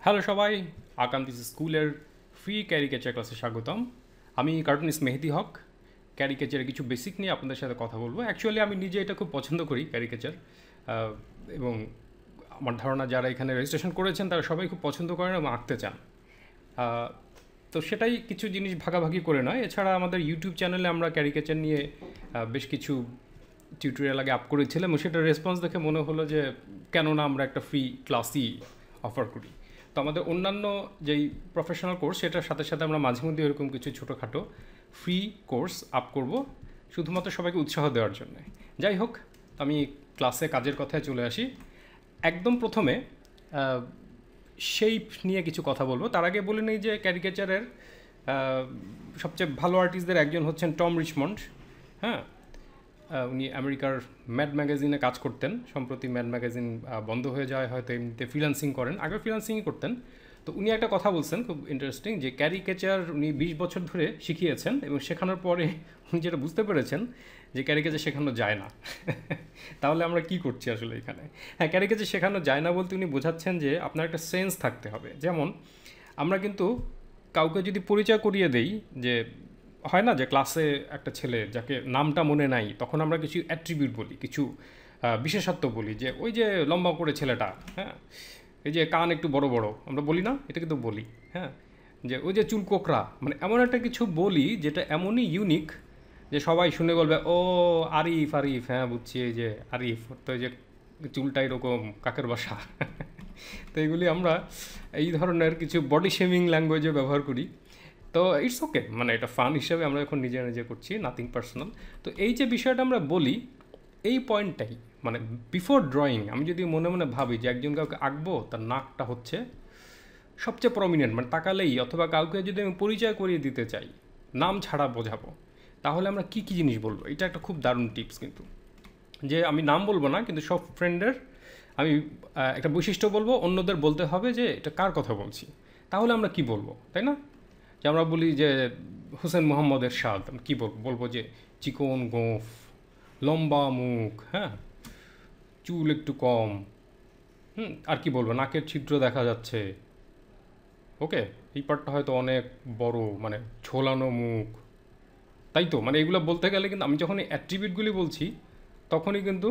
Hello সবাই, আকান্তিস স্কুলের free caricature ক্লাসে স্বাগতম। আমি কার্টুনিস্ট মেহেদি হক। ক্যারিকেচারের কিছু বেসিক নিয়ে আপনাদের সাথে কথা বলবো। অ্যাকচুয়ালি আমি নিজে এটা খুব পছন্দ করি ক্যারিকেচার, এবং আমার ধারণা যারা এখানে রেজিস্ট্রেশন করেছেন তারা সবাই খুব পছন্দ করেন এবং আঁকতে চান। আহ, তো সেটাই কিছু জিনিস ভাগাভাগি করে নয়, এছাড়া আমাদের ইউটিউব চ্যানেলে আমরা ক্যারিকেচার নিয়ে বেশ কিছু টিউটোরিয়াল আগে আপ করেছিলাম এবং সেটার রেসপন্স দেখে মনে হলো যে কেন না আমরা একটা ফ্রি ক্লাসই অফার করি। তো আমাদের অন্যান্য যেই প্রফেশনাল কোর্স সেটার সাথে সাথে আমরা মাঝে মধ্যে এরকম কিছু ছোটোখাটো ফ্রি কোর্স আপ করব, শুধুমাত্র সবাইকে উৎসাহ দেওয়ার জন্য। যাই হোক, আমি ক্লাসে কাজের কথায় চলে আসি। একদম প্রথমে শেপ নিয়ে কিছু কথা বলবো। তার আগে বলে নেই যে ক্যারিকেচারের সবচেয়ে ভালো আর্টিস্টদের একজন হচ্ছেন টম রিচমন্ড। হ্যাঁ, উনি আমেরিকার ম্যাড ম্যাগাজিনে কাজ করতেন। সম্প্রতি ম্যাড ম্যাগাজিন বন্ধ হয়ে যায়, হয়তো এমনিতে ফ্রিল্যান্সিং করেন, আগে ফ্রিল্যান্সিংই করতেন। তো উনি একটা কথা বলছেন খুব ইন্টারেস্টিং, যে ক্যারিকেচার উনি 20 বছর ধরে শিখিয়েছেন এবং শেখানোর পরে উনি যেটা বুঝতে পেরেছেন যে ক্যারিকেচার শেখানো যায় না। তাহলে আমরা কি করছি আসলে এখানে? হ্যাঁ, ক্যারিকেচার শেখানো যায় না বলতে উনি বোঝাচ্ছেন যে আপনার একটা সেন্স থাকতে হবে। যেমন আমরা কিন্তু কাউকে যদি পরিচয় করিয়ে দেই, যে হয় না যে ক্লাসে একটা ছেলে যাকে নামটা মনে নাই, তখন আমরা কিছু অ্যাট্রিবিউট বলি, কিছু বিশেষত্ব বলি, যে ওই যে লম্বা করে ছেলেটা, হ্যাঁ, এই যে কান একটু বড় বড়, আমরা বলি না? এটা কিন্তু বলি। হ্যাঁ, যে ওই যে চুল কোকড়া, মানে এমন একটা কিছু বলি যেটা এমনই ইউনিক যে সবাই শুনে বলবে ও আরিফ আরিফ, হ্যাঁ বুঝছি, এই যে আরিফ, তো এই যে চুলটা এরকম কাকের বাসা। তো এগুলি আমরা এই ধরনের কিছু বডি শেমিং ল্যাঙ্গুয়েজে ব্যবহার করি। তো ইটস ওকে, মানে এটা ফান হিসাবে আমরা এখন নিজে নিজে করছি, নাথিং পার্সোনাল। তো এই যে বিষয়টা আমরা বলি, এই পয়েন্টটাই মানে বিফোর ড্রয়িং আমি যদি মনে মনে ভাবি যে একজন কাউকে আঁকবো, তার নাকটা হচ্ছে সবচেয়ে প্রমিনেন্ট, মানে তাকালেই, অথবা কাউকে যদি আমি পরিচয় করিয়ে দিতে চাই, নাম ছাড়া বোঝাবো, তাহলে আমরা কী কী জিনিস বলবো? এটা একটা খুব দারুণ টিপস কিন্তু, যে আমি নাম বলবো না, কিন্তু সব ফ্রেন্ডের আমি একটা বৈশিষ্ট্য বলবো, অন্যদের বলতে হবে যে এটা কার কথা বলছি। তাহলে আমরা কি বলবো, তাই না? যে আমরা বলি যে হোসেন মোহাম্মদ এরশাদ, আমি কী বলবো? বলবো যে চিকন গোঁফ, লম্বা মুখ, হ্যাঁ, চুল একটু কম, আর কি বলবো, নাকের ছিদ্র দেখা যাচ্ছে, ওকে, এই পার্টটা হয়তো অনেক বড়, মানে ঝোলানো মুখ, তাই তো? মানে এগুলো বলতে গেলে কিন্তু আমি যখন এই অ্যাট্রিবিউটগুলি বলছি, তখনই কিন্তু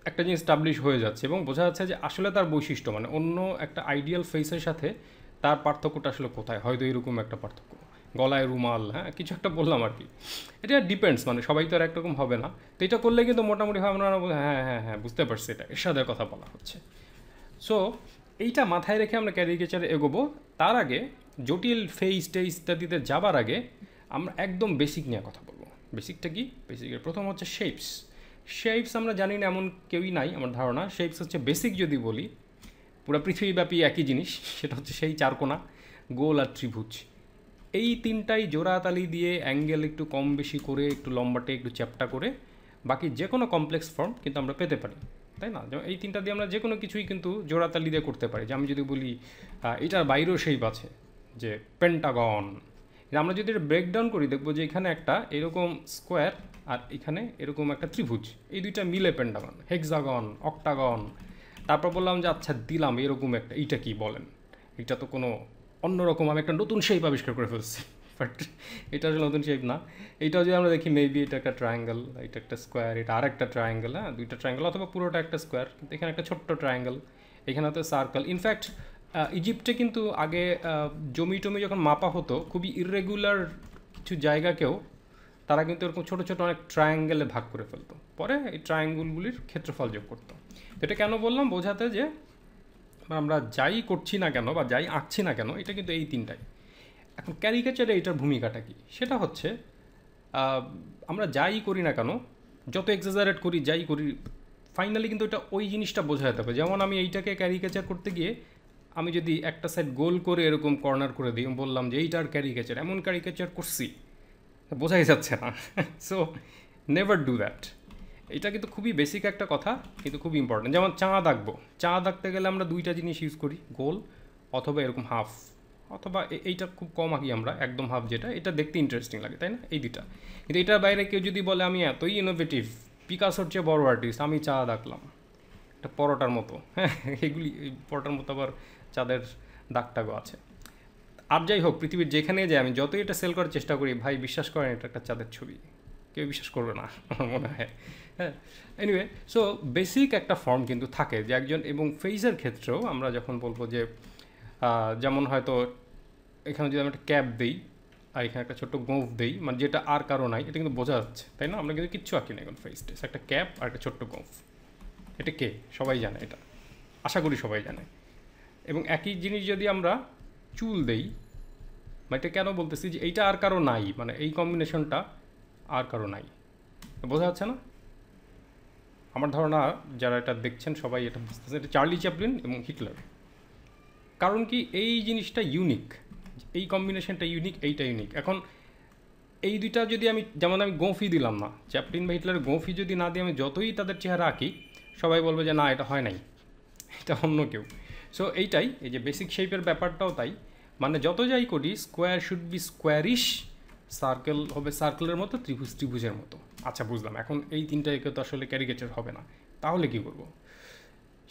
একটা জিনিস স্টাবলিশ হয়ে যাচ্ছে এবং বোঝা যাচ্ছে যে আসলে তার বৈশিষ্ট্য, মানে অন্য একটা আইডিয়াল ফেসের সাথে তার পার্থক্যটা আসলে কোথায়, হয়তো এরকম একটা পার্থক্য, গলায় রুমাল, হ্যাঁ, কিছু একটা বললাম আর কি। এটা ডিপেন্ডস, মানে সবাই তো আর একরকম হবে না। তো এটা করলে কিন্তু মোটামুটি হয় আমরা হ্যাঁ হ্যাঁ হ্যাঁ বুঝতে পারছি এটা এরশাদের কথা বলা হচ্ছে। সো এইটা মাথায় রেখে আমরা ক্যারিকেচারে এগোবো। তার আগে জটিল ফেস টেস ইত্যাদিতে যাবার আগে আমরা একদম বেসিক নিয়ে কথা বলবো। বেসিকটা কি? বেসিকের প্রথম হচ্ছে শেপস। শেপস আমরা জানি না এমন কেউই নাই আমার ধারণা। শেপস হচ্ছে বেসিক, যদি বলি পুরো পৃথিবীব্যাপী একই জিনিস, সেটা হচ্ছে সেই চারকোনা, গোল আর ত্রিভুজ। এই তিনটাই জোড়াতালি দিয়ে অ্যাঙ্গেল একটু কম বেশি করে, একটু লম্বাটে একটু চ্যাপ্টা করে, বাকি যে কোনো কমপ্লেক্স ফর্ম কিন্তু আমরা পেতে পারি, তাই না? যেমন এই তিনটা দিয়ে আমরা যে কোনো কিছুই কিন্তু জোড়াতালি দিয়ে করতে পারি। যে আমি যদি বলি এটার বাইরেও শেপ আছে, যে পেন্টাগন, আমরা যদি এটা ব্রেকডাউন করি দেখবো যে এখানে একটা এরকম স্কোয়ার আর এখানে এরকম একটা ত্রিভুজ, এই দুইটা মিলে পেন্টাগন, হেক্সাগন, অক্টাগন। তারপর বললাম যে আচ্ছা দিলাম এরকম একটা, এইটা কি বলেন? এটা তো কোনো অন্যরকম, আমি একটা নতুন শেপ আবিষ্কার করে ফেলছি। বাট এটা আসলে নতুন শেপ না। এইটাও যদি আমরা দেখি, মেবি এটা একটা ট্রায়াঙ্গেল, এটা একটা স্কোয়ার, এটা আর একটা ট্রায়াঙ্গেল, হ্যাঁ, দুইটা ট্রায়াঙ্গেল অথবা পুরোটা একটা স্কোয়ার, কিন্তু এখানে একটা ছোট্ট ট্রায়াঙ্গেল, এখানে তো সার্কেল। ইনফ্যাক্ট ইজিপ্টে কিন্তু আগে জমি টমি যখন মাপা হতো, খুবই ইররেগুলার কিছু জায়গাকেও তারা কিন্তু এরকম ছোটো ছোটো অনেক ট্রায়াঙ্গেলে ভাগ করে ফেলতো, পরে এই ট্রায়াঙ্গেলগুলির ক্ষেত্রফল যোগ করতো। তো এটা কেন বললাম? বোঝাতে যে আমরা যাই করছি না কেন বা যাই আঁকছি না কেন, এটা কিন্তু এই তিনটাই। এখন ক্যারিকেচারে এটার ভূমিকাটা কী? সেটা হচ্ছে আমরা যাই করি না কেন, যত এক্সাজারেট করি, যাই করি, ফাইনালি কিন্তু এটা ওই জিনিসটা বোঝা যেতে হবে। যেমন আমি এইটাকে ক্যারিকেচার করতে গিয়ে আমি যদি একটা সাইড গোল করে এরকম কর্নার করে দিই, বললাম যে এইটার ক্যারিকেচার, এমন ক্যারিকেচার করছি, বোঝাই যাচ্ছে না। So never do that. এটা কিন্তু খুবই বেসিক একটা কথা, কিন্তু খুব ইম্পর্টেন্ট। যেমন চাঁদ আঁকবো, চাঁদ আঁকতে গেলে আমরা দুইটা জিনিস ইউজ করি, গোল অথবা এরকম হাফ, অথবা এইটা খুব কম আঁকি আমরা, একদম হাফ, যেটা এটা দেখতে ইন্টারেস্টিং লাগে, তাই না? এই দুইটা। কিন্তু এটার বাইরে কেউ যদি বলে আমি এতই ইনোভেটিভ, পিকাসোর চেয়ে বড় আর্টিস্ট, আমি চাঁদ আঁকলাম, একটা পরোটার মতো, হ্যাঁ এগুলি এই পরোটার মতো আবার চাঁদের দাগটাগও আছে। আর যাই হোক, পৃথিবীর যেখানে যাই আমি যতই এটা সেল করার চেষ্টা করি, ভাই বিশ্বাস করেন এটা একটা চাঁদের ছবি, কেউ বিশ্বাস করবে না আমার মনে হয়। হ্যাঁ, এনিওয়ে, সো বেসিক একটা ফর্ম কিন্তু থাকে যে একজন, এবং ফেসের ক্ষেত্রেও আমরা যখন বলবো যে যেমন হয়তো এখানে যদি আমি একটা ক্যাপ দিই আর এখানে একটা ছোট্ট গোঁফ দিই, মানে যেটা আর কারো নাই, এটা কিন্তু বোঝা যাচ্ছে, তাই না? আমরা কিন্তু কিচ্ছু আঁকি না এখন ফেস টেস, একটা ক্যাপ আর একটা ছোট্ট গোঁফ, এটা কে? সবাই জানে এটা, আশা করি সবাই জানে। এবং একই জিনিস যদি আমরা চুল দেই, মানে এটা কেন বলতেছি যে এইটা আর কারো নাই, মানে এই কম্বিনেশনটা আর কারো নাই, বোঝা যাচ্ছে না? আমার ধারণা যারা এটা দেখছেন সবাই এটা বুঝতেছে, এটা চার্লি চ্যাপলিন এবং হিটলার। কারণ কি, এই জিনিসটা ইউনিক, এই কম্বিনেশনটা ইউনিক, এইটা ইউনিক। এখন এই দুইটা যদি আমি, যেমন আমি গোঁফি দিলাম না, চ্যাপলিন বা হিটলারের গোঁফি যদি না দিয়ে আমি যতই তাদের চেহারা আঁকি, সবাই বলবে যে না এটা হয় নাই, এটা অন্য কেউ। সো এইটাই, এই যে বেসিক শেপের ব্যাপারটাও তাই, মানে যত যাই করি square should be squarish, circle হবে সার্কেলের মতো, ত্রিভুজ ত্রিভুজের মতো। আচ্ছা বুঝলাম, এখন এই তিনটা একে তো আসলে ক্যারিকেচার হবে না, তাহলে কি করব?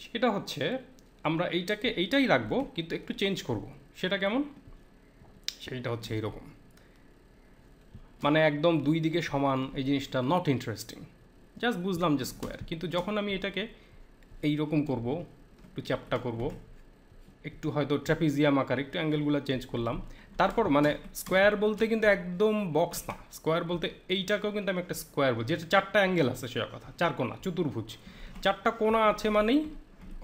সেটা হচ্ছে আমরা এইটাই রাখবো, কিন্তু একটু চেঞ্জ করব। সেটা কেমন? সেইটা হচ্ছে এইরকম, মানে একদম দুই দিকে সমান, এই জিনিসটা নট ইন্টারেস্টিং। জাস্ট বুঝলাম যে স্কোয়ার, কিন্তু যখন আমি এটাকে এইরকম করব, একটু চ্যাপটা করব, একটু হয়তো ট্র্যাপিজিয়াম আকার, একটু অ্যাঙ্গেলগুলো চেঞ্জ করলাম, তারপর মানে স্কোয়ার বলতে কিন্তু একদম বক্স না, স্কোয়ার বলতে এইটাকেও কিন্তু আমি একটা স্কোয়ার বলছি, যেটা চারটা অ্যাঙ্গেল আছে, সেটা কথা, চার কোণা, চতুর্ভুজ, চারটা কোণা আছে মানেই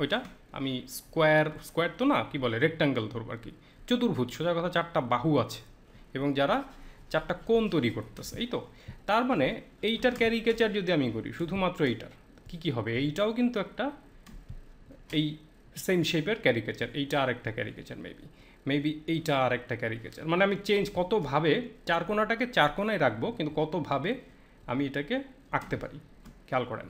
ওইটা আমি স্কোয়ার তো না, কি বলে, রেক্ট্যাঙ্গেল ধরবো আর কি, চতুর্ভুজ, সোজা কথা, চারটা বাহু আছে এবং যারা চারটা কোণ তৈরি করতেছে, এই তো। তার মানে এইটার ক্যারিকেচার যদি আমি করি, শুধুমাত্র এইটার কি হবে, এইটাও কিন্তু একটা এই সেম শেপের ক্যারিকেচার, এইটা আর একটা ক্যারিকেচার, মেবি এইটা আর একটা ক্যারিকেচার, মানে আমি চেঞ্জ কতভাবে চার কোণাটাকে চার কোণায় রাখবো, কিন্তু কতভাবে আমি এটাকে আঁকতে পারি, খেয়াল করেন।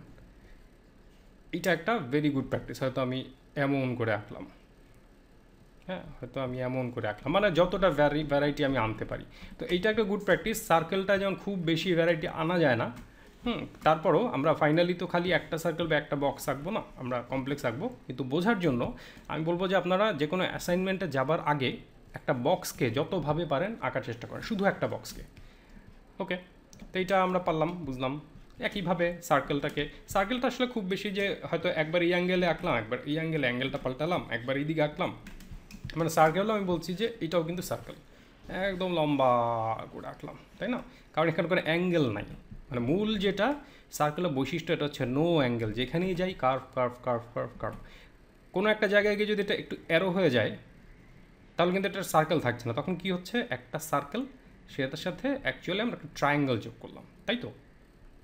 এটা একটা ভেরি গুড প্র্যাকটিস। হয়তো আমি এমন করে আঁকলাম, হ্যাঁ হয়তো আমি এমন করে আঁকলাম, মানে যতটা ভ্যারাইটি আমি আনতে পারি। তো এইটা একটা গুড প্র্যাকটিস। সার্কেলটা যেমন খুব বেশি ভ্যারাইটি আনা যায় না, তারপরও আমরা ফাইনালি তো খালি একটা সার্কেল বা একটা বক্স আঁকবো না, আমরা কমপ্লেক্স আঁকবো। কিন্তু বোঝার জন্য আমি বলবো যে আপনারা যে কোনো অ্যাসাইনমেন্টে যাবার আগে একটা বক্সকে যতভাবে পারেন আঁকার চেষ্টা করেন, শুধু একটা বক্সকে। ওকে, তো এইটা আমরা পারলাম, বুঝলাম। একইভাবে সার্কেলটা আসলে খুব বেশি যে হয়তো একবার এই অ্যাঙ্গেলে আঁকলাম, একবার এই অ্যাঙ্গেলটা পাল্টালাম, একবার এই দিকে আঁকলাম, মানে সার্কেলও আমি বলছি যে এটাও কিন্তু সার্কেল, একদম লম্বা করে আঁকলাম, তাই না? কারণ এখানে কোনো অ্যাঙ্গেল নাই, মানে মূল যেটা সার্কেলের বৈশিষ্ট্য, এটা হচ্ছে নো অ্যাঙ্গেল, যেখানেই যাই curve curve curve curve curve. কোনো একটা জায়গায় গিয়ে যদি এটা একটু অ্যারো হয়ে যায়, তাহলে কিন্তু এটা সার্কেল থাকছে না, তখন কি হচ্ছে, একটা সার্কেল, সেটার সাথে অ্যাকচুয়ালি আমরা একটা ট্রায়াঙ্গেল যোগ করলাম, তাই তো?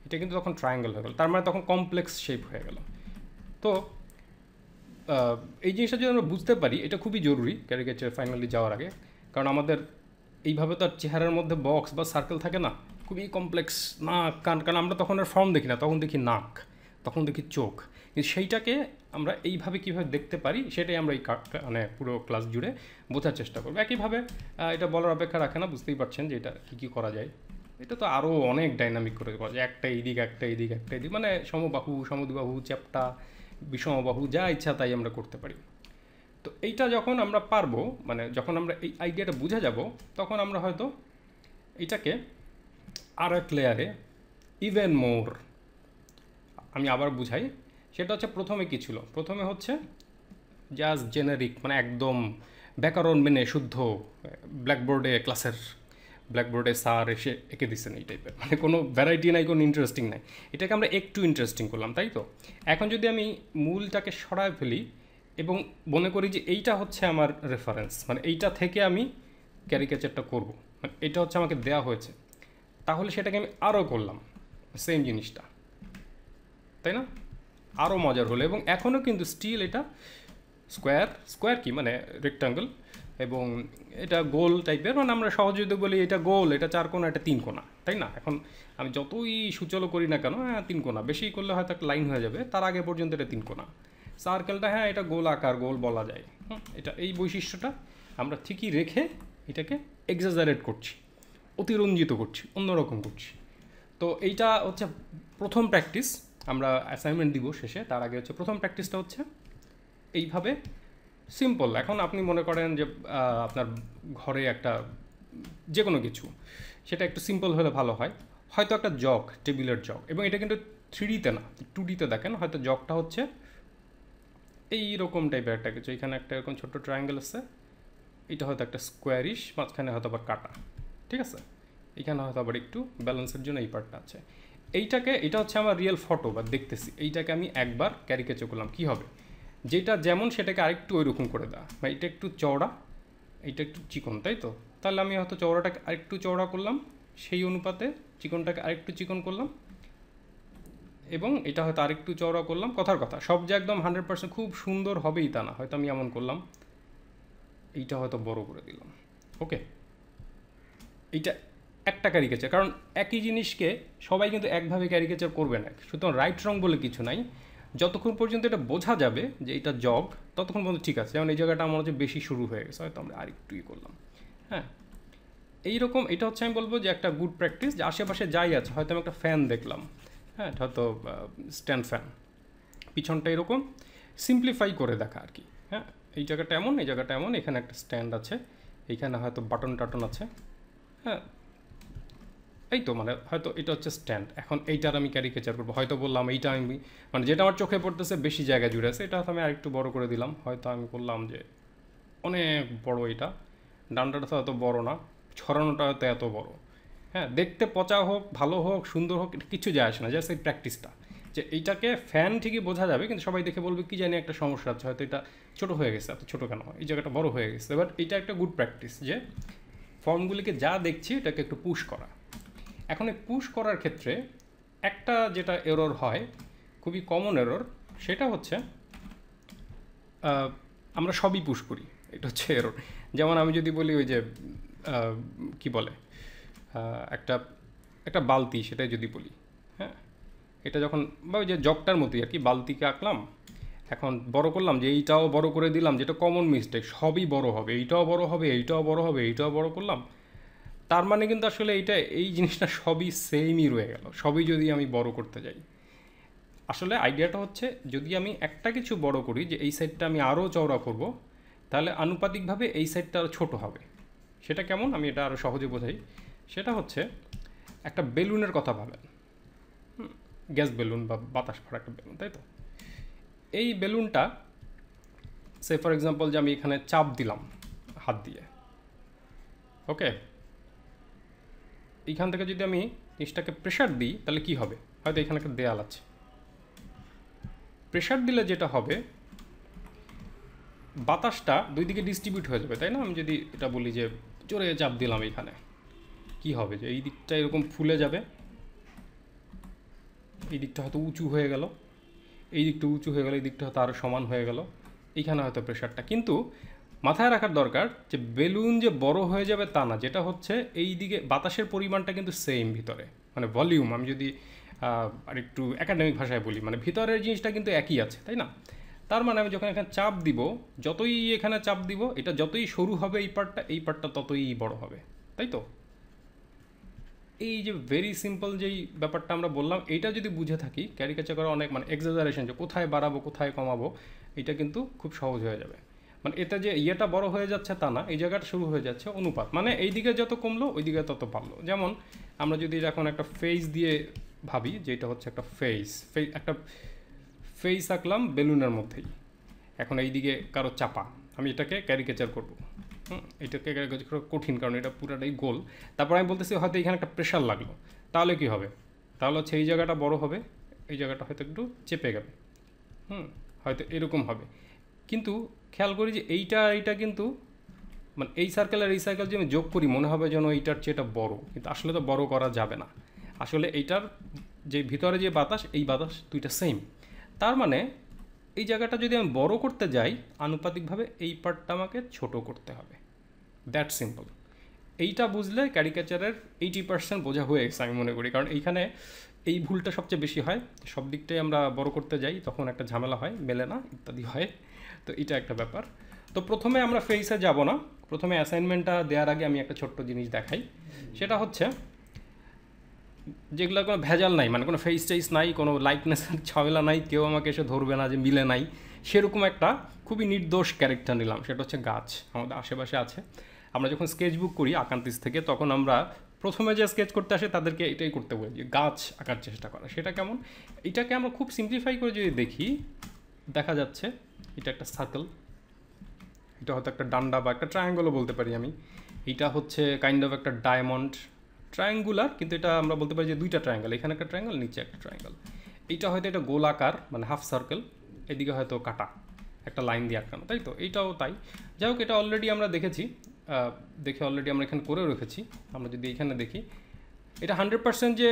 এটা কিন্তু তখন ট্রায়াঙ্গেল হয়ে গেল, তার মানে তখন কমপ্লেক্স শেপ হয়ে গেল। তো এই জিনিসটা যদি আমরা বুঝতে পারি, এটা খুবই জরুরি ক্যারিকেচার ফাইনালি যাওয়ার আগে, কারণ আমাদের এইভাবে তো আর চেহারার মধ্যে বক্স বা সার্কেল থাকে না, খুবই কমপ্লেক্স নাক কান, কারণ আমরা তখন আর ফর্ম দেখি না, তখন দেখি নাক, তখন দেখি চোখ, কিন্তু সেইটাকে আমরা এইভাবে কীভাবে দেখতে পারি সেটাই আমরা এই মানে পুরো ক্লাস জুড়ে বোঝার চেষ্টা করবো। একইভাবে এটা বলার অপেক্ষা রাখে না, বুঝতেই পারছেন যে এটা কী করা যায়। এটা তো আরও অনেক ডাইনামিক করে করা যায়, একটা এইদিক একটা এইদিক একটা এইদিক, মানে সমবাহু সমদ্বিবাহু চ্যাপ্টা বিষমবাহু, যা ইচ্ছা তাই আমরা করতে পারি। তো এইটা যখন আমরা পারবো, মানে যখন আমরা এই আইডিয়াটা বুঝে যাব, তখন আমরা হয়তো এটাকে আর এক লেয়ারে ইভেন মোর, আমি আবার বুঝাই, সেটা হচ্ছে প্রথমে কী ছিল, প্রথমে হচ্ছে জাস্ট জেনারিক, মানে একদম ব্যাকরণ মেনে শুদ্ধ, ব্ল্যাকবোর্ডে স্যার এসে এঁকে দিচ্ছেন এই টাইপের, মানে কোনো ভ্যারাইটি নাই, কোনো ইন্টারেস্টিং নাই, এটাকে আমরা একটু ইন্টারেস্টিং করলাম, তাই তো? এখন যদি আমি মূলটাকে সরায় ফেলি এবং মনে করি যে এইটা হচ্ছে আমার রেফারেন্স, মানে এইটা থেকে আমি ক্যারিকেচারটা করব, মানে এটা হচ্ছে আমাকে দেওয়া হয়েছে, তাহলে সেটাকে আমি আরও করলাম সেম জিনিসটা, তাই না? আরও মজার হলো। এবং এখনও কিন্তু স্টিল এটা স্কোয়ার কি মানে রেক্ট্যাঙ্গেল, এবং এটা গোল টাইপের, মানে আমরা সহজে যদি বলি এটা গোল, এটা চার কোণা, এটা তিন কোণা, তাই না? এখন আমি যতই সুচলো করি না কেন, হ্যাঁ তিন কোণা, বেশি করলে হয়তো একটা লাইন হয়ে যাবে, তার আগে পর্যন্ত এটা তিন কোণা। সার্কেলটা হ্যাঁ এটা গোল আকার, গোল বলা যায়, এটা এই বৈশিষ্ট্যটা আমরা ঠিকই রেখে এটাকে এক্সাজারেট করছি, অতিরঞ্জিত করছি, অন্যরকম করছি। তো এইটা হচ্ছে প্রথম প্র্যাকটিস, আমরা অ্যাসাইনমেন্ট দিব শেষে, তার আগে হচ্ছে প্রথম প্র্যাকটিসটা হচ্ছে এইভাবে সিম্পল। এখন আপনি মনে করেন যে আপনার ঘরে একটা যে কোনো কিছু, সেটা একটু সিম্পল হলে ভালো হয়। হয়তো একটা জগ, টেবিলের জগ, এবং এটা কিন্তু 3Dতে না 2Dতে দেখেন, হয়তো জগটা হচ্ছে এইরকম টাইপের একটা কিছু, এখানে একটা এরকম ছোট্ট ট্রায়াঙ্গেল আছে, এটা হয়তো একটা স্কোয়ারিশ, মাঝখানে হয়তো আবার কাটা, ঠিক আছে, এখানে হয়তো আবার একটু ব্যালেন্সের জন্য এই পার্টটা আছে। এটা হচ্ছে আমার রিয়েল ফটো বা দেখতেছি, এইটাকে আমি একবার ক্যারিকেচার করলাম, কি হবে, যেটা যেমন সেটাকে আরেকটু ওইরকম করে দেওয়া, বা এটা একটু চওড়া, এইটা একটু চিকন, তাই তো, তাহলে আমি হয়তো চওড়াটাকে আরেকটু চওড়া করলাম, সেই অনুপাতে চিকনটাকে আরেকটু চিকন করলাম, এবং এটা হয়তো আরেকটু চওড়া করলাম। কথার কথা, সব যে একদম 100% খুব সুন্দর হবেই তা না, হয়তো আমি এমন করলাম, এইটা হয়তো বড় করে দিলাম। ওকে, এইটা একটা ক্যারিকেচার, কারণ একই জিনিসকে সবাই কিন্তু একভাবে ক্যারিকেচার করবে না, সুতরাং রাইট রং বলে কিছু নাই। যতক্ষণ পর্যন্ত এটা বোঝা যাবে যে এটা জগ, ততক্ষণ পর্যন্ত ঠিক আছে। যেমন এই জায়গাটা আমার হচ্ছে বেশি শুরু হয়ে গেছে, হয়তো আমরা আরেকটুই করলাম। হ্যাঁ, এইরকম এটা হচ্ছে আমি বলবো যে একটা গুড প্র্যাকটিস, যে আশেপাশে যাই আছে, হয়তো আমি একটা ফ্যান দেখলাম, হ্যাঁ, এটা হয়তো স্ট্যান্ড ফ্যান, পিছনটা এরকম সিম্পলিফাই করে দেখা আর কি। হ্যাঁ, এই জায়গাটা এমন, এই জায়গাটা এমন, এখানে একটা স্ট্যান্ড আছে, এইখানে হয়তো বাটন টাটন আছে। হ্যাঁ, এই তো মানে হয়তো এটা হচ্ছে স্ট্যান্ড। এখন এইটার আমি ক্যারিকেচার করবো, হয়তো বললাম এইটা আমি মানে যেটা আমার চোখে পড়তেছে বেশি জায়গা জুড়ে আছে, এটা হয়তো আমি আরেকটু বড় করে দিলাম। হয়তো আমি বললাম যে অনেক বড় এটা, ডান্ডাটা তো এত বড় না, ছড়ানোটা হয়তো এত বড়। হ্যাঁ, দেখতে পচা হোক, ভালো হোক, সুন্দর হোক, এটা কিছু যায় আসে না, জাস্ট এই প্র্যাকটিসটা, যে এইটাকে ফ্যান ঠিকই বোঝা যাবে, কিন্তু সবাই দেখে বলবে কি জানি একটা সমস্যা আছে, হয়তো এটা ছোটো হয়ে গেছে, এত ছোটো কেন হয়, এই জায়গাটা বড় হয়ে গেছে। বাট এটা একটা গুড প্র্যাকটিস, যে ফর্মগুলিকে যা দেখছি এটাকে একটু পুশ করা। এখন এই পুশ করার ক্ষেত্রে একটা যেটা এরর হয়, খুবই কমন এরর, সেটা হচ্ছে আমরা সবই পুশ করি, এটা হচ্ছে এরর। যেমন আমি যদি বলি ওই যে কি বলে একটা একটা বালতি, সেটাই যদি বলি, হ্যাঁ, এটা যখন বা ওই যে জগটার মতোই আর কি, বালতিকে আঁকলাম, এখন বড় করলাম, যে এইটাও বড় করে দিলাম, যেটা কমন মিস্টেক, সবই বড় হবে, এইটাও বড় হবে, এইটাও বড় হবে, এইটাও বড় করলাম, তার মানে কিন্তু আসলে এইটা এই জিনিসটা সবই সেমই রয়ে গেল, সবই যদি আমি বড় করতে যাই। আসলে আইডিয়াটা হচ্ছে, যদি আমি একটা কিছু বড় করি, যে এই সাইডটা আমি আরও চওড়া করব, তাহলে আনুপাতিকভাবে এই সাইডটা আরও ছোটো হবে। সেটা কেমন, আমি এটা আরও সহজে বোঝাই। সেটা হচ্ছে একটা বেলুনের কথা ভাবেন, গ্যাস বেলুন বা বাতাস ভরা একটা বেলুন, তাই তো। এই বেলুনটা সে ফর এক্সাম্পল যে আমি এখানে চাপ দিলাম হাত দিয়ে, ওকে, এইখান থেকে যদি আমি জিনিসটাকে প্রেশার দিই, তাহলে কি হবে, হয়তো এখানে একটা দেয়াল আছে, প্রেশার দিলে যেটা হবে, বাতাসটা দুই দিকে ডিস্ট্রিবিউট হয়ে যাবে, তাই না। আমি যদি এটা বলি যে জোরে চাপ দিলাম এখানে, কি হবে, যে এই দিকটা এরকম ফুলে যাবে, এই দিকটা হয়তো উঁচু হয়ে গেল, এই দিকটা উঁচু হয়ে গেল, এই দিকটা হয়তো আরও সমান হয়ে গেল, এইখানে হয়তো প্রেশারটা। কিন্তু মাথায় রাখার দরকার যে বেলুন যে বড় হয়ে যাবে তা না, যেটা হচ্ছে এই দিকে বাতাসের পরিমাণটা কিন্তু সেম ভিতরে, মানে ভলিউম, আমি যদি আর একটু একাডেমিক ভাষায় বলি, মানে ভিতরের জিনিসটা কিন্তু একই আছে, তাই না। তার মানে আমি যখন এখানে চাপ দিব, যতই এখানে চাপ দিব, এটা যতই সরু হবে এই পার্টটা ততই বড় হবে, তাই তো। এই যে ভেরি সিম্পল যেই ব্যাপারটা আমরা বললাম, এইটা যদি বুঝে থাকি, ক্যারিকেচার করা অনেক মানে এক্সাজারেশন, যে কোথায় বাড়াবো কোথায় কমাবো, এটা কিন্তু খুব সহজ হয়ে যাবে। মানে এটা যে ইয়েটা বড় হয়ে যাচ্ছে তা না, এই জায়গাটা শুরু হয়ে যাচ্ছে অনুপাত, মানে এই দিকে যত কমলো ওই দিকে তত বাড়লো। যেমন আমরা যদি এখন একটা ফেস দিয়ে ভাবি, যে এটা হচ্ছে একটা একটা ফেস আঁকলাম বেলুনের মধ্যেই, এখন এই দিকে কারো চাপা, আমি এটাকে ক্যারিকেচার করবো, এটাকে ক্যারিকেচার করা কঠিন, কারণ এটা পুরাটাই গোল। তারপর আমি বলতেছি হয়তো এখানে একটা প্রেশার লাগলো, তাহলে কি হবে, তাহলে হচ্ছে এই জায়গাটা বড় হবে, এই জায়গাটা হয়তো একটু চেপে গেবে, হয়তো এরকম হবে। কিন্তু খেয়াল করি যে এইটা কিন্তু মানে এই সার্কেল আর এই সার্কেল যদি আমি যোগ করি, মনে হবে যেন এইটার চেয়ে এটা বড়, কিন্তু আসলে তো বড় করা যাবে না। আসলে এইটার যে ভিতরে যে বাতাস, এই বাতাস দুইটা সেম। তার মানে এই জায়গাটা যদি আমি বড় করতে যাই, আনুপাতিকভাবে এই পার্টটা আমাকে ছোট করতে হবে, দ্যাট সিম্পল। এইটা বুঝলে ক্যারিকেচারের 80% বোঝা হয়ে গেছে আমি মনে করি, কারণ এইখানে এই ভুলটা সবচেয়ে বেশি হয়, সব দিকটাই আমরা বড় করতে যাই, তখন একটা ঝামেলা হয়, মেলে না ইত্যাদি হয়। তো এটা একটা ব্যাপার। তো প্রথমে আমরা ফেসে যাব না, প্রথমে অ্যাসাইনমেন্টটা দেওয়ার আগে আমি একটা ছোট্ট জিনিস দেখাই। সেটা হচ্ছে যেগুলো কোনো ভেজাল নাই, মানে কোনো ফেস টেস নাই, কোনো লাইকনেসের ঝামেলা নাই, কেউ আমাকে এসে ধরবে না যে মিলে নাই, সেরকম একটা খুবই নির্দোষ ক্যারেক্টার নিলাম। সেটা হচ্ছে গাছ, আমাদের আশেপাশে আছে। আমরা যখন স্কেচ বুক করি আকান্তিস থেকে, তখন আমরা প্রথমে যে স্কেচ করতে আসে তাদেরকে এটাই করতে বলি যে গাছ আঁকার চেষ্টা করা। সেটা কেমন? এটাকে আমরা খুব সিম্পলিফাই করে যদি দেখি, দেখা যাচ্ছে এটা একটা সার্কেল, এটা হয়তো একটা ডান্ডা বা একটা ট্রায়াঙ্গলও বলতে পারি আমি। এটা হচ্ছে কাইন্ড অফ একটা ডায়মন্ড, ট্রায়াঙ্গুলার, কিন্তু এটা আমরা বলতে পারি যে দুইটা ট্রায়াঙ্গেল, এখানে একটা ট্রায়াঙ্গেল, নিচে একটা ট্রায়াঙ্গেল। এইটা হয়তো এটা গোলাকার, মানে হাফ সার্কেল, এদিকে হয়তো কাটা একটা লাইন দিয়ে আটকানো, তাই তো? এইটাও তাই। যাই হোক, এটা অলরেডি আমরা দেখেছি, দেখে অলরেডি আমরা এখানে করেও রেখেছি। আমরা যদি এখানে দেখি, এটা 100% যে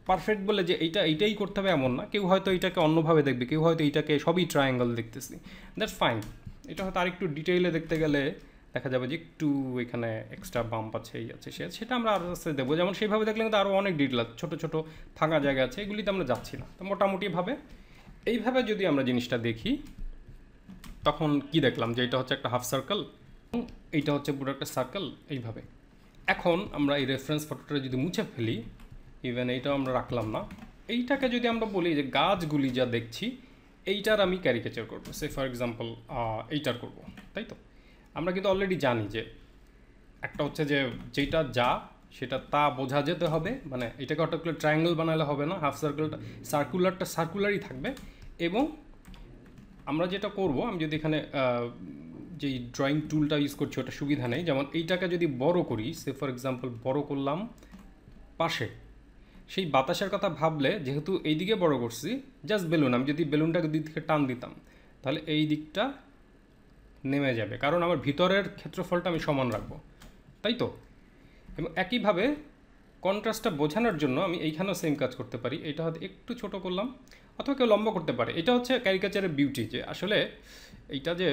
পারফেক্ট বলে যে এইটাই করতে হবে এমন না। কেউ হয়তো এটাকে অন্যভাবে দেখবে, কেউ হয়তো এইটাকে সবই ট্রায়াঙ্গেল দেখতেছি, দ্যাটস ফাইন। এটা হয়তো আরেকটু ডিটেইলে দেখতে গেলে দেখা যাবে যে একটু এখানে এক্সট্রা বাম্প আছে, এই আছে, সেটা আমরা আরও আস্তে দেবো। যেমন সেইভাবে দেখলে কিন্তু আরও অনেক ডিটেল আছে, ছোটো ছোটো ফাঁকা জায়গা আছে, এগুলিতে আমরা যাচ্ছি না। তো মোটামুটিভাবে এইভাবে যদি আমরা জিনিসটা দেখি, তখন কি দেখলাম যে এটা হচ্ছে একটা হাফ সার্কেল, এইটা হচ্ছে পুরো একটা সার্কেল, এইভাবে। এখন আমরা এই রেফারেন্স ফটোটা যদি মুছে ফেলি, ইভেন এইটাও আমরা রাখলাম না, এইটাকে যদি আমরা বলি যে গাছগুলি যা দেখছি এইটার আমি ক্যারিকেচার করবো, সে ফর এক্সাম্পল এইটার করব, তাই তো? আমরা কিন্তু অলরেডি জানি যে একটা হচ্ছে যে যেটা যা সেটা তা বোঝা যেতে হবে, মানে এটাকে হঠাৎ করে ট্রায়াঙ্গেল বানালে হবে না, হাফ সার্কেলটা সার্কুলারটা সার্কুলারই থাকবে। এবং আমরা যেটা করব, আমি যদি এখানে যেই ড্রয়িং টুলটা ইউজ করছি ওটা সুবিধা নেই, যেমন এইটাকে যদি বড় করি, সে ফর এক্সাম্পল বড় করলাম পাশে, সেই বাতাসের কথা ভাবলে যেহেতু এই দিকে বড় করছি, জাস্ট বেলুন, আমি যদি বেলুনটাকে দুই দিকে টান দিতাম তাহলে এই দিকটা নেমে যাবে, কারণ আমার ভিতরের ক্ষেত্রফলটা আমি সমান রাখবো, তাই তো? এবং একইভাবে কন্ট্রাস্টটা বোঝানোর জন্য আমি এইখানেও সেম কাজ করতে পারি। এটা হয়তো একটু ছোট করলাম, অথবা কেউ লম্বা করতে পারে। এটা হচ্ছে ক্যারিকেচারের বিউটি, যে আসলে এইটা যে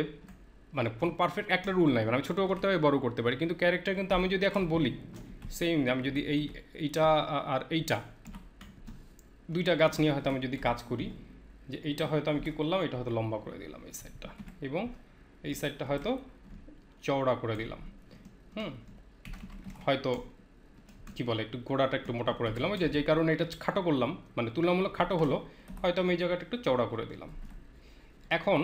মানে কোন পারফেক্ট একটা রুল নাই, মানে আমি ছোটো করতে পারি, বড় করতে পারি, কিন্তু ক্যারেক্টার কিন্তু আমি যদি এখন বলি সেম, আমি যদি এইটা আর এইটা দুইটা গাছ নিয়ে হয়তো আমি যদি কাজ করি, যে এইটা হয়তো আমি কী করলাম, এটা হয়তো লম্বা করে দিলাম এই সাইডটা, এবং এই সাইডটা হয়তো চওড়া করে দিলাম, হয়তো কি বলে একটু গোড়াটা একটু মোটা করে দিলাম, ওই যে কারণে এটা খাটো করলাম, মানে তুলনামূলক খাটো হলো, হয়তো আমি এই জায়গাটা একটু চওড়া করে দিলাম। এখন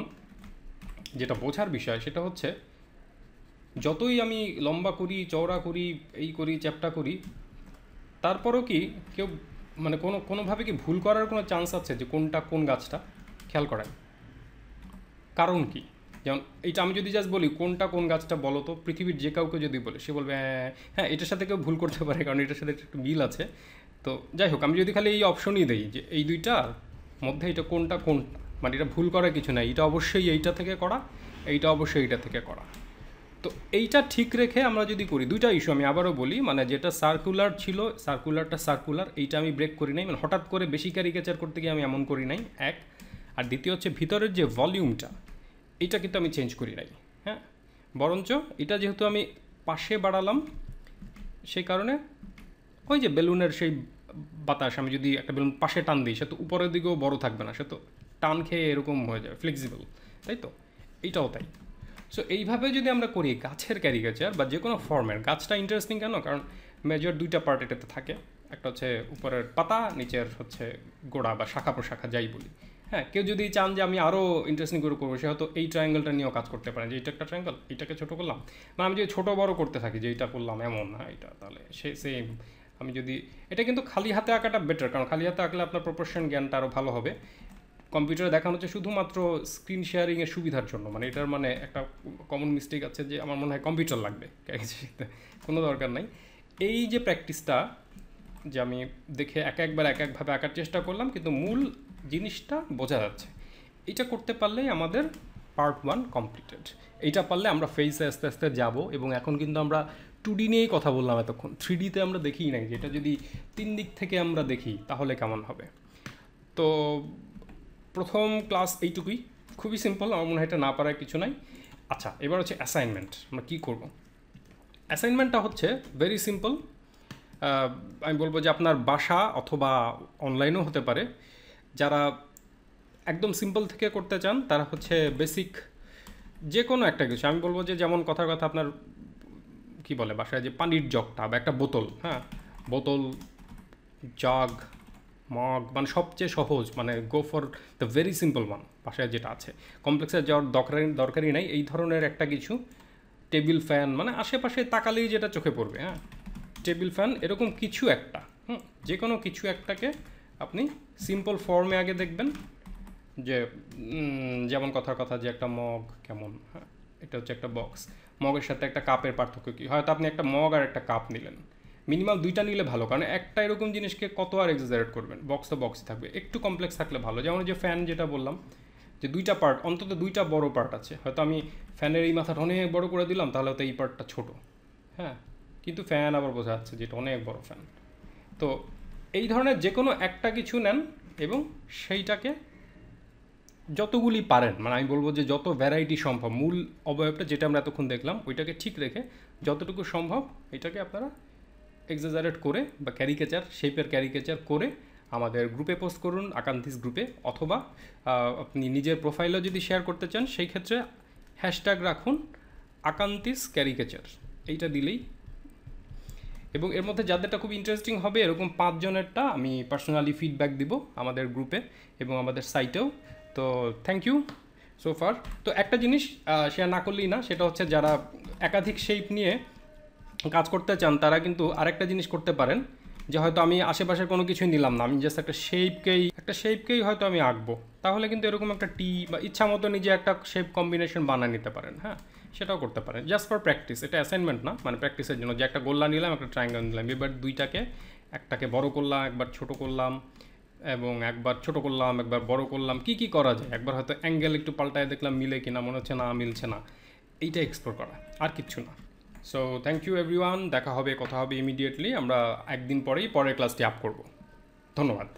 যেটা বোঝার বিষয় সেটা হচ্ছে, যতই আমি লম্বা করি, চওড়া করি, এই করি, চ্যাপ্টা করি, তারপরও কি কেউ মানে কোনোভাবে কি ভুল করার কোনো চান্স আছে যে কোনটা কোন গাছটা? খেয়াল করাই কারণ কি? যেমন এইটা আমি যদি জাস্ট বলি কোনটা কোন গাছটা বলো তো, পৃথিবীর যে কাউকে যদি বলে, সে বলবে হ্যাঁ এটার সাথে কেউ ভুল করতে পারে, কারণ এটার সাথে একটু মিল আছে। তো যাই হোক, আমি যদি খালি এই অপশনই দিই যে এই দুইটার মধ্যে এটা কোনটা, মানে এটা ভুল করার কিছু নাই, এটা অবশ্যই এইটা থেকে করা, এইটা অবশ্যই এইটা থেকে করা। তো এইটা ঠিক রেখে আমরা যদি করি, দুইটা ইস্যু আমি আবারও বলি, মানে যেটা সার্কুলার ছিল, সার্কুলারটা সার্কুলার, এইটা আমি ব্রেক করি নাই, মানে হঠাৎ করে বেশি ক্যারিকেচার করতে গিয়ে আমি এমন করি নাই, এক। আর দ্বিতীয় হচ্ছে ভিতরের যে ভলিউমটা, এইটা কিন্তু আমি চেঞ্জ করি নাই, হ্যাঁ। বরঞ্চ এটা যেহেতু আমি পাশে বাড়ালাম, সেই কারণে ওই যে বেলুনের সেই বাতাস, আমি যদি একটা বেলুন পাশে টান দিই, সে তো উপরের দিকেও বড় থাকবে না, সে তো টান খেয়ে এরকম হয়ে যাবে, ফ্লেক্সিবল, তাই তো? এইটাও তাই। সো এইভাবে যদি আমরা করি গাছের ক্যারিকেচার বা যে কোনো ফর্মের, গাছটা ইন্টারেস্টিং কেন? কারণ মেজর দুইটা পার্ট এটাতে থাকে, একটা হচ্ছে উপরের পাতা, নিচের হচ্ছে গোড়া বা শাখা প্রশাখা যাই বলি। হ্যাঁ, কেউ যদি চান যে আমি আরও ইন্টারেস্টিং করে করবো, সে হয়তো এই ট্রায়াঙ্গেলটা নিয়েও কাজ করতে পারেন, যে এটা একটা ট্রায়াঙ্গেল, এটাকে ছোটো করলাম, মানে আমি যদি ছোটো বড় করতে থাকি, যে এইটা করলাম এমন না এটা, তাহলে সেম আমি যদি এটা কিন্তু খালি হাতে আঁকাটা বেটার, কারণ খালি হাতে আঁকলে আপনার প্রপোর্শন জ্ঞানটা আরও ভালো হবে। কম্পিউটারে দেখানো হচ্ছে শুধুমাত্র স্ক্রিন শেয়ারিংয়ের সুবিধার জন্য, মানে এটার মানে একটা কমন মিস্টেক আছে যে আমার মনে হয় কম্পিউটার লাগবে, কোনো দরকার নাই। এই যে প্র্যাকটিসটা, যে আমি দেখে একবার এক একভাবে আঁকার চেষ্টা করলাম, কিন্তু মূল জিনিসটা বোঝা যাচ্ছে, এটা করতে পারলেই আমাদের পার্ট 1 কমপ্লিটেড। এইটা পারলে আমরা ফেসে আস্তে আস্তে যাব, এবং এখন কিন্তু আমরা 2D নিয়েই কথা বললাম এতক্ষণ, 3Dতে আমরা দেখিই নাই, যেটা যদি 3 দিক থেকে আমরা দেখি তাহলে কেমন হবে। তো প্রথম ক্লাস এইটুকুই, খুবই সিম্পল, আমার মনে হয় এটা না পারার কিছু নাই। আচ্ছা, এবার হচ্ছে অ্যাসাইনমেন্ট, আমরা কী করব? অ্যাসাইনমেন্টটা হচ্ছে ভেরি সিম্পল। আমি বলবো যে আপনার বাসা অথবা অনলাইনেও হতে পারে, যারা একদম সিম্পল থেকে করতে চান তারা হচ্ছে বেসিক যে কোনো একটা কিছু, আমি বলবো যে যেমন কথার কথা আপনার কি বলে বাসায় যে পানির জগটা বা একটা বোতল, হ্যাঁ বোতল জাগ, মগ, মানে সবচেয়ে সহজ, মানে go for the very simple one, বাসায় যেটা আছে, কমপ্লেক্সে যাওয়ার দরকারই নাই। এই ধরনের একটা কিছু, টেবিল ফ্যান, মানে আশেপাশে তাকালেই যেটা চোখে পড়বে, হ্যাঁ, টেবিল ফ্যান, এরকম কিছু একটা, যে কোনো কিছু একটাকে আপনি সিম্পল ফর্মে আগে দেখবেন, যে যেমন কথার কথা যে একটা মগ কেমন, হ্যাঁ, এটা হচ্ছে একটা বক্স, মগের সাথে একটা কাপের পার্থক্য কী, হয়তো আপনি একটা মগ আর একটা কাপ নিলেন, মিনিমাম দুইটা নিলে ভালো, কারণ একটা এরকম জিনিসকে কত আর এক্সাজারেট করবেন, বক্স তো বক্সই থাকবে, একটু কমপ্লেক্স থাকলে ভালো। যেমন যে ফ্যান যেটা বললাম, যে দুইটা পার্ট, অন্তত দুইটা বড় পার্ট আছে, হয়তো আমি ফ্যানের এই মাথাটা অনেক বড় করে দিলাম, তাহলে হয়তো এই পার্টটা ছোট, হ্যাঁ, কিন্তু ফ্যান আবার বোঝা যাচ্ছে যেটা অনেক বড় ফ্যান। তো এই ধরনের যে কোনো একটা কিছু নেন এবং সেইটাকে যতগুলি পারেন, মানে আমি বলবো যে যত ভ্যারাইটি সম্ভব, মূল অবয়বটা যেটা আমরা এতক্ষণ দেখলাম ওইটাকে ঠিক রেখে যতটুকু সম্ভব এটাকে আপনারা এক্সাজারেট করে বা ক্যারিকেচার, শেপের ক্যারিকেচার করে আমাদের গ্রুপে পোস্ট করুন, আকান্তিস গ্রুপে, অথবা আপনি নিজের প্রোফাইলেও যদি শেয়ার করতে চান সেই ক্ষেত্রে হ্যাশট্যাগ রাখুন আকান্তিস ক্যারিকেচার, এইটা দিলেই। এবং এর মধ্যে যাদেরটা খুব ইন্টারেস্টিং হবে এরকম 5 জনেরটা আমি পার্সোনালি ফিডব্যাক দিব আমাদের গ্রুপে এবং আমাদের সাইটেও। তো থ্যাংক ইউ সো ফার। তো একটা জিনিস শেয়ার না করলেই না, সেটা হচ্ছে যারা একাধিক শেপ নিয়ে কাজ করতে চান তারা কিন্তু আরেকটা জিনিস করতে পারেন, যে হয়তো আমি আশেপাশের কোনো কিছুই নিলাম না, আমি জাস্ট একটা শেপকেই হয়তো আমি আঁকবো, তাহলে কিন্তু এরকম একটা টি বা ইচ্ছা মতো নিজে একটা শেপ কম্বিনেশন বানিয়ে নিতে পারেন, হ্যাঁ, সেটাও করতে পারেন, জাস্ট ফর প্র্যাকটিস, এটা অ্যাসাইনমেন্ট না, মানে প্র্যাকটিসের জন্য, যে একটা গোল্লা নিলাম, একটা ট্রায়াঙ্গেল নিলাম, এবার দুইটাকে, একটাকে বড় করলাম, একবার ছোট করলাম, এবং একবার ছোট করলাম, একবার বড় করলাম, কি কি করা যায়, একবার হয়তো অ্যাঙ্গেল একটু পাল্টায় দেখলাম মিলে কিনা, মনে হচ্ছে না মিলছে না, এইটা এক্সপ্লোর করা, আর কিচ্ছু না। সো থ্যাংক ইউ এভরিওয়ান, দেখা হবে, কথা হবে ইমিডিয়েটলি, আমরা একদিন পরেই পরের ক্লাসটি আপ করব। ধন্যবাদ।